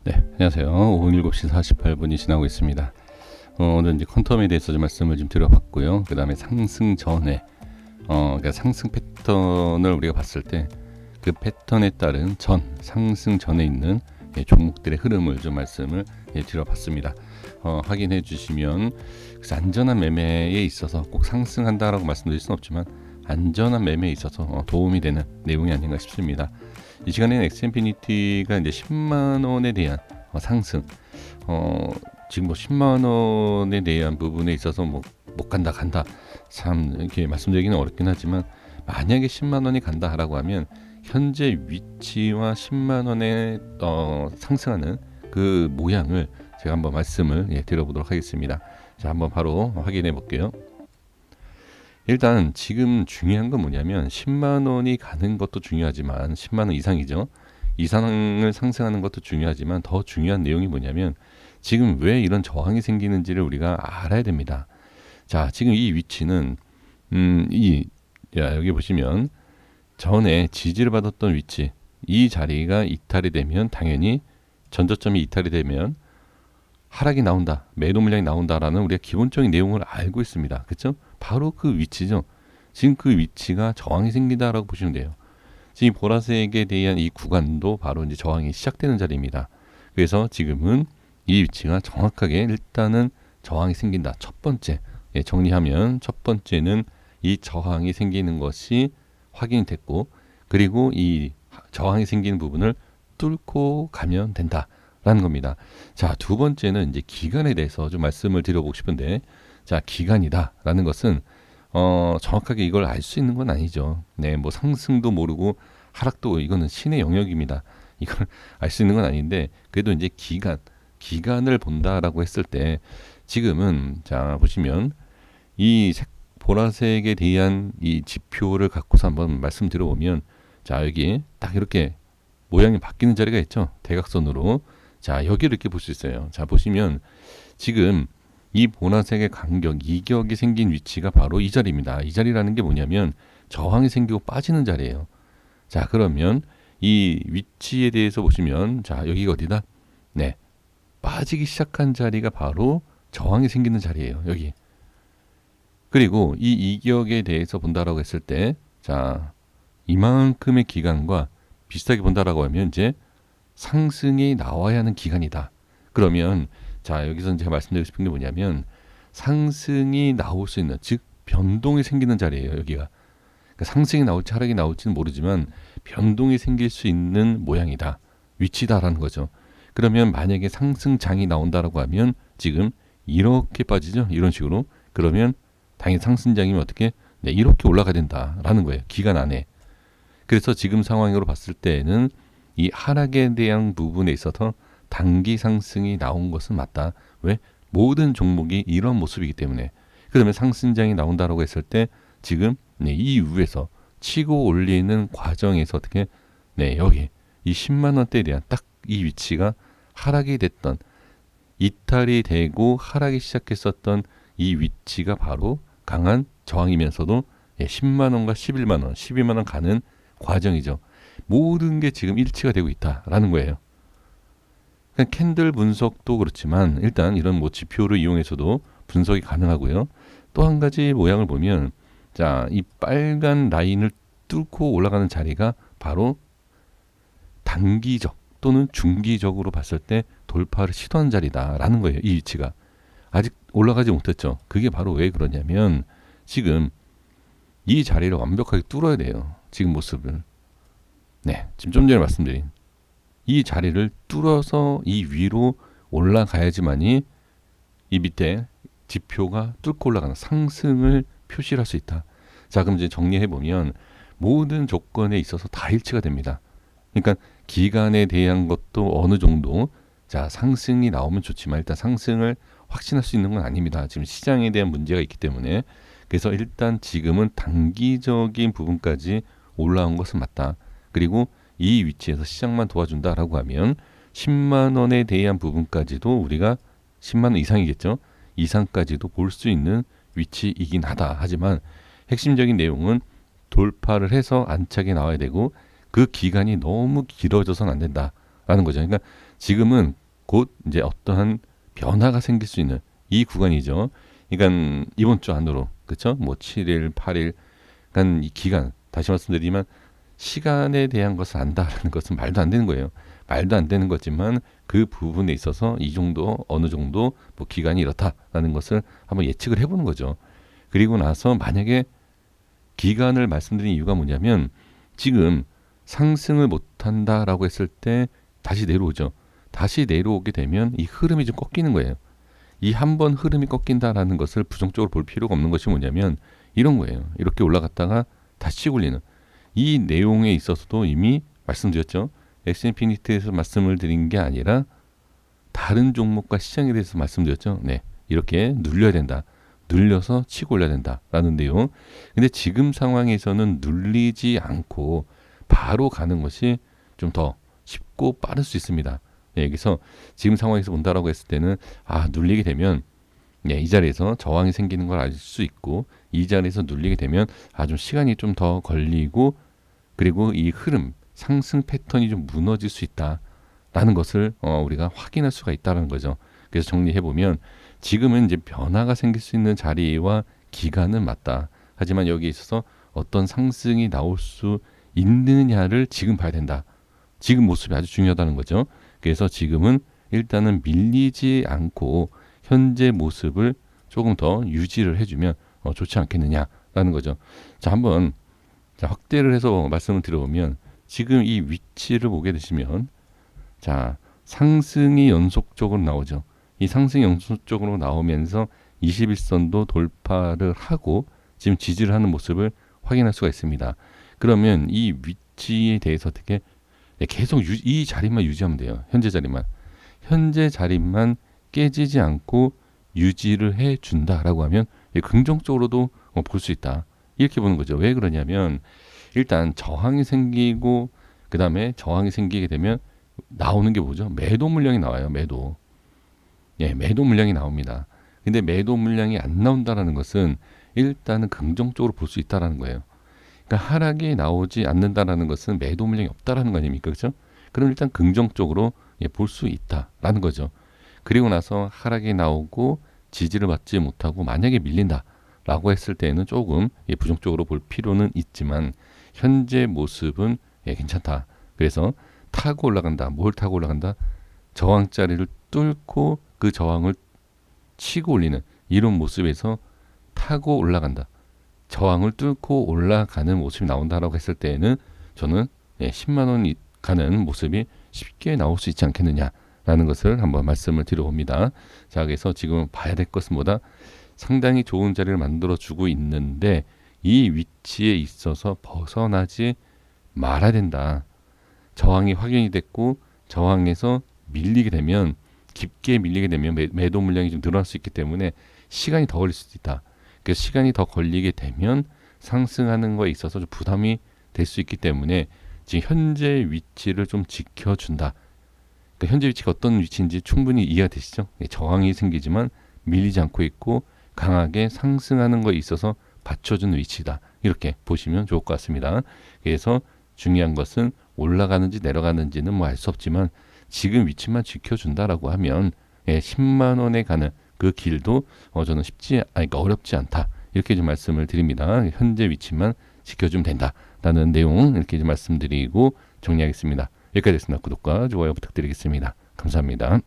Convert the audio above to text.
네, 안녕하세요. 오후 7시 48분이 지나고 있습니다. 오늘 이제 퀀텀에 대해서 좀 말씀을 좀 드려봤고요. 그 다음에 상승 전에, 그러니까 상승 패턴을 우리가 봤을 때 그 패턴에 따른 상승 전에 있는 종목들의 흐름을 좀 말씀을 드려봤습니다. 확인해 주시면, 그래서 안전한 매매에 있어서 꼭 상승한다라고 말씀드릴 수는 없지만 안전한 매매에 있어서 도움이 되는 내용이 아닌가 싶습니다. 이 시간에는 엑스인피니티가 이제 10만 원에 대한 상승, 지금 뭐 10만 원에 대한 부분에 있어서 뭐 못 간다 참 이렇게 말씀드리기는 어렵긴 하지만, 만약에 10만 원이 간다라고 하면 현재 위치와 10만 원에 상승하는 그 모양을 제가 한번 말씀을 드려보도록 하겠습니다. 자, 한번 바로 확인해 볼게요. 일단 지금 중요한 건 뭐냐면 10만 원이 가는 것도 중요하지만 10만 원 이상이죠. 이상을 상승하는 것도 중요하지만 더 중요한 내용이 뭐냐면 지금 왜 이런 저항이 생기는지를 우리가 알아야 됩니다. 자, 지금 이 위치는 여기 보시면 전에 지지를 받았던 위치, 이 자리가 이탈이 되면 당연히 전저점이 이탈이 되면 하락이 나온다, 매도 물량이 나온다라는 우리가 기본적인 내용을 알고 있습니다. 그렇죠? 바로 그 위치죠. 지금 그 위치가 저항이 생긴다라고 보시면 돼요. 지금 보라색에 대한 이 구간도 바로 이제 저항이 시작되는 자리입니다. 그래서 지금은 이 위치가 정확하게 일단은 저항이 생긴다. 첫 번째, 정리하면 첫 번째는 이 저항이 생기는 것이 확인이 됐고, 그리고 이 저항이 생기는 부분을 뚫고 가면 된다라는 겁니다. 자, 두 번째는 이제 기간에 대해서 좀 말씀을 드려보고 싶은데, 자, 기간이다라는 것은 정확하게 이걸 알 수 있는 건 아니죠. 네, 뭐 상승도 모르고 하락도, 이거는 신의 영역입니다. 이걸 알 수 있는 건 아닌데, 그래도 이제 기간을 본다라고 했을 때 지금은, 자, 보시면 이 보라색에 대한 이 지표를 갖고서 한번 말씀드려보면, 자, 여기 딱 이렇게 모양이 바뀌는 자리가 있죠. 대각선으로. 자, 여기를 이렇게 볼 수 있어요. 자, 보시면 지금 이 보라색의 간격, 이격이 생긴 위치가 바로 이 자리입니다. 이 자리라는 게 뭐냐면 저항이 생기고 빠지는 자리예요. 자, 그러면 이 위치에 대해서 보시면, 자, 여기가 어디다? 네, 빠지기 시작한 자리가 바로 저항이 생기는 자리예요. 여기. 그리고 이 이격에 대해서 본다라고 했을 때, 자, 이만큼의 기간과 비슷하게 본다라고 하면 이제 상승이 나와야 하는 기간이다. 그러면, 자, 여기서 제가 말씀드리고 싶은 게 뭐냐면 상승이 나올 수 있는, 즉 변동이 생기는 자리예요. 여기가. 그러니까 상승이 나올지 하락이 나올지는 모르지만 변동이 생길 수 있는 모양이다, 위치다라는 거죠. 그러면 만약에 상승장이 나온다라고 하면 지금 이렇게 빠지죠. 이런 식으로. 그러면 당연히 상승장이면 어떻게? 네, 이렇게 올라가야 된다라는 거예요. 기간 안에. 그래서 지금 상황으로 봤을 때는 이 하락에 대한 부분에 있어서 단기 상승이 나온 것은 맞다. 왜? 모든 종목이 이런 모습이기 때문에. 그러면 상승장이 나온다라고 했을 때 지금 이 위에서 치고 올리는 과정에서 어떻게? 네, 여기 이 10만 원대에 대한 딱 이 위치가 하락이 됐던, 이탈이 되고 하락이 시작했었던 이 위치가 바로 강한 저항이면서도 10만 원과 11만 원, 12만 원 가는 과정이죠. 모든 게 지금 일치가 되고 있다라는 거예요. 그러니까 캔들 분석도 그렇지만 일단 이런 뭐 지표를 이용해서도 분석이 가능하고요. 또 한 가지 모양을 보면, 자, 이 빨간 라인을 뚫고 올라가는 자리가 바로 단기적 또는 중기적으로 봤을 때 돌파를 시도한 자리다라는 거예요. 이 위치가 아직 올라가지 못했죠. 그게 바로 왜 그러냐면 지금 이 자리를 완벽하게 뚫어야 돼요. 지금 모습을. 네, 지금 좀 전에 말씀드린 이 자리를 뚫어서 이 위로 올라가야지만이 이 밑에 지표가 뚫고 올라가는 상승을 표시를 할 수 있다. 자, 그럼 이제 정리해 보면 모든 조건에 있어서 다 일치가 됩니다. 그러니까 기간에 대한 것도 어느 정도, 자, 상승이 나오면 좋지만 일단 상승을 확신할 수 있는 건 아닙니다. 지금 시장에 대한 문제가 있기 때문에. 그래서 일단 지금은 단기적인 부분까지 올라온 것은 맞다. 그리고 이 위치에서 시장만 도와준다라고 하면 10만 원에 대한 부분까지도 우리가 10만 원 이상이겠죠. 이상까지도 볼 수 있는 위치이긴 하다. 하지만 핵심적인 내용은 돌파를 해서 안착이 나와야 되고 그 기간이 너무 길어져서는 안 된다라는 된다라는 거죠. 그러니까 지금은 곧 이제 어떠한 변화가 생길 수 있는 이 구간이죠. 그러니까 이번 주 안으로 그렇죠? 뭐 7일, 8일, 그러니까 이 기간 다시 말씀드리지만 시간에 대한 것을 안다라는 것은 말도 안 되는 거예요. 말도 안 되는 거지만 그 부분에 있어서 이 정도 어느 정도 뭐 기간이 이렇다라는 것을 한번 예측을 해보는 거죠. 그리고 나서 만약에 기간을 말씀드린 이유가 뭐냐면 지금 상승을 못한다라고 했을 때 다시 내려오죠. 다시 내려오게 되면 이 흐름이 좀 꺾이는 거예요. 이 한 번 흐름이 꺾인다라는 것을 부정적으로 볼 필요가 없는 것이 뭐냐면 이런 거예요. 이렇게 올라갔다가 다시 치고 올리는 이 내용에 있어서도 이미 말씀드렸죠. 엑스인피니트에서 말씀을 드린 게 아니라 다른 종목과 시장에 대해서 말씀드렸죠. 네, 이렇게 눌려야 된다. 눌려서 치고 올려야 된다라는 내용. 근데 지금 상황에서는 눌리지 않고 바로 가는 것이 좀 더 쉽고 빠를 수 있습니다. 네, 여기서 지금 상황에서 본다라고 했을 때는 눌리게 되면 네, 이 자리에서 저항이 생기는 걸 알 수 있고 이 자리에서 눌리게 되면 좀 시간이 좀 더 걸리고 그리고 이 흐름 상승 패턴이 좀 무너질 수 있다라는 것을 우리가 확인할 수가 있다는 거죠. 그래서 정리해 보면 지금은 이제 변화가 생길 수 있는 자리와 기간은 맞다. 하지만 여기에 있어서 어떤 상승이 나올 수 있느냐를 지금 봐야 된다. 지금 모습이 아주 중요하다는 거죠. 그래서 지금은 일단은 밀리지 않고 현재 모습을 조금 더 유지를 해주면 좋지 않겠느냐라는 거죠. 자, 한번 확대를 해서 말씀을 드려보면 지금 이 위치를 보게 되시면 자, 상승이 연속적으로 나오죠. 이 상승이 연속적으로 나오면서 21선도 돌파를 하고 지금 지지를 하는 모습을 확인할 수가 있습니다. 그러면 이 위치에 대해서 어떻게 계속 이 자리만 유지하면 돼요. 현재 자리만 깨지지 않고 유지를 해준다라고 하면 긍정적으로도 볼 수 있다. 이렇게 보는 거죠. 왜 그러냐면 일단 저항이 생기고 그 다음에 저항이 생기게 되면 나오는 게 뭐죠? 매도 물량이 나와요. 매도 물량이 나옵니다. 근데 매도 물량이 안 나온다라는 것은 일단은 긍정적으로 볼 수 있다라는 거예요. 그러니까 하락이 나오지 않는다라는 것은 매도 물량이 없다라는 거 아닙니까? 그렇죠? 그럼 일단 긍정적으로 볼 수 있다라는 거죠. 그리고 나서 하락이 나오고 지지를 받지 못하고 만약에 밀린다라고 했을 때는 조금 부정적으로 볼 필요는 있지만 현재 모습은 괜찮다. 그래서 타고 올라간다. 뭘 타고 올라간다? 저항자리를 뚫고 그 저항을 치고 올리는 이런 모습에서 타고 올라간다. 저항을 뚫고 올라가는 모습이 나온다라고 했을 때에는 저는 10만 원이 가는 모습이 쉽게 나올 수 있지 않겠느냐라는 것을 한번 말씀을 드려봅니다. 자, 그래서 지금 봐야 될 것은 뭐다? 상당히 좋은 자리를 만들어주고 있는데 이 위치에 있어서 벗어나지 말아야 된다. 저항이 확인이 됐고 저항에서 밀리게 되면 깊게 밀리게 되면 매도 물량이 좀 늘어날 수 있기 때문에 시간이 더 걸릴 수도 있다. 그 시간이 더 걸리게 되면 상승하는 거에 있어서 좀 부담이 될 수 있기 때문에 지금 현재 위치를 좀 지켜준다. 그러니까 현재 위치가 어떤 위치인지 충분히 이해가 되시죠? 저항이 생기지만 밀리지 않고 있고 강하게 상승하는 거에 있어서 받쳐주는 위치다. 이렇게 보시면 좋을 것 같습니다. 그래서 중요한 것은 올라가는지 내려가는지는 뭐 알 수 없지만 지금 위치만 지켜준다라고 하면 10만 원에 가는 그 길도 저는 그러니까 어렵지 않다. 이렇게 좀 말씀을 드립니다. 현재 위치만 지켜주면 된다라는 내용 이렇게 좀 말씀드리고 정리하겠습니다. 여기까지 됐습니다. 구독과 좋아요 부탁드리겠습니다. 감사합니다.